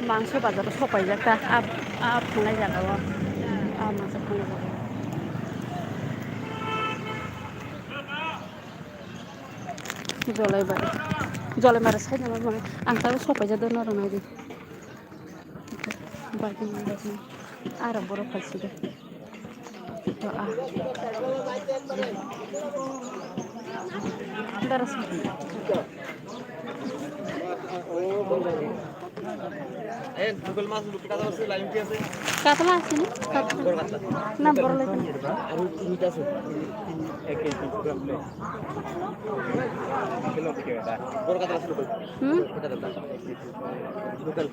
मांस बाजार सबाय जाता आप थांनाय जागाव मांस थांनाय जागाव जलायमारा साइड माने आं दा सबाय जादों आरो नायदो बायदि आरो बर' फारसेबो গুগল মাছ লুকি কাটা আছে লাইন কি আছে কাতলা আছে না বড় লাগে আর তিনটা আছে 1 কেজি গ্রাম কিলো দিকে এটা বড় কাটা আছে কত দাদা লোকাল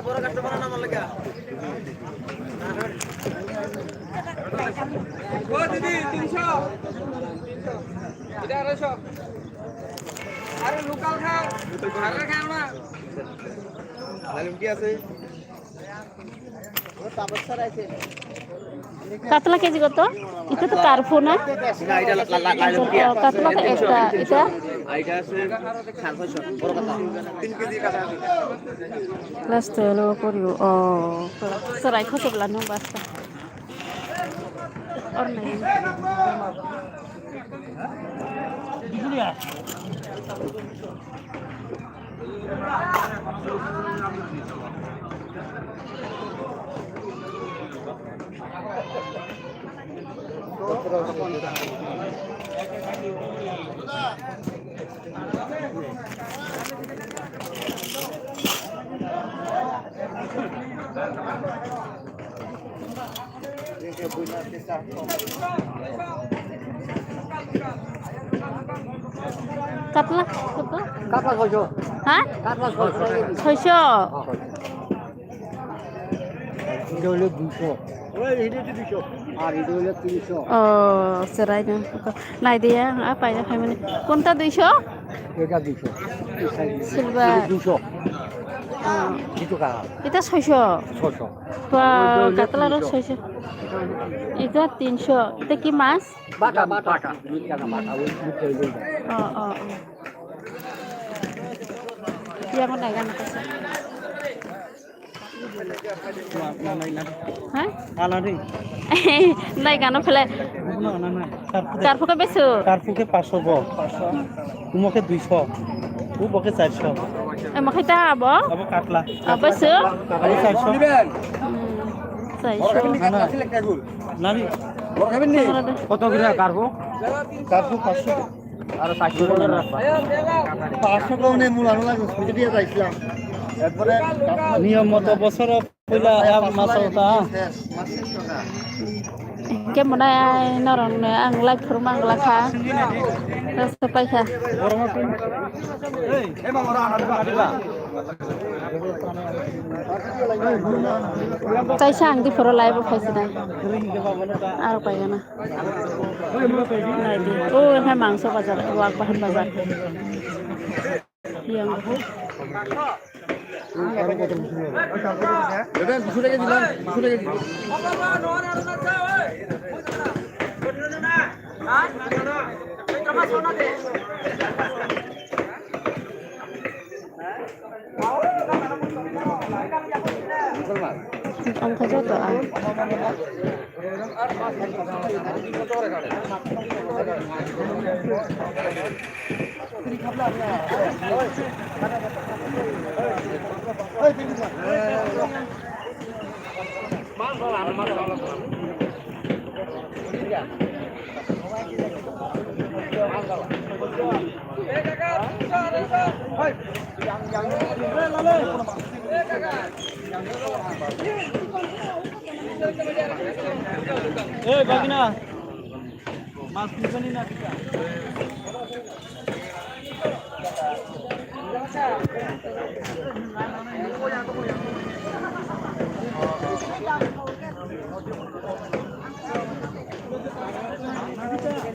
বড় কাস্টমার না আমার লাগা ও দিদি 300 এটা 250 আরে লোকাল খাও ভালো খাও না লালুম কি আছে ও তাবসর আছে কাতলা কেজি কত এটা তো কারফু না না এটা লালুম কি কাতলা একটা এটা আইটা আছে 650 বড় কথা 3 কেজি কাটা আছে লাস্ট হলো করিও ও সরাই খসবলা নো বাস্তা और नहीं কাতলা কত কাটলা 600 হ্যাঁ কাটলা 600 600 এটা হলো 200 ওই এটা 200 আর এটা হলো 300 ও সেরাই না নাই দিয়া পাই না খাই মানে কোনটা 200 এটা 200 সিলভার 200 কিছু টাকা এটা 600 600 কাতলার 600 এটা 300 এটা কি মাছ বাটা বাটা টাকা বাটা ওই মুখে লই dia mau dagang apa sih? Hah? আলারি Naik kan apa le? না না না Karpu ke besu? কারফুকে 500 ব 500 উমকে 200 ও বকে 400 Emang kita apa? আবার কাটলা Apa sih? আবার 400 নিবেন Saya নানি বড় খাবেন নি কত করে কারফু কারফু 500 আর 400 টাকা রাখবা 500 টাকা নে মূল আনো লাগে সুইতে দিয়ে যাইছিলাম একবারে নিয়ম মতো বছর পয়লা এক মাস হতা Kayak mana norong ne ang live rumah ang laka. Terus sampai kah? এই মামা হাঁটবা হাঁটবা Tay sang di pura live apa sih dah? Apa ya na? Oh, ini mangsa bazar, wak bahan bazar. Yang দেবেন 200 টাকা দিলাম 200 টাকা দিলাম ang kajo to ah. এই বাগিনা মাছ নিবেনি না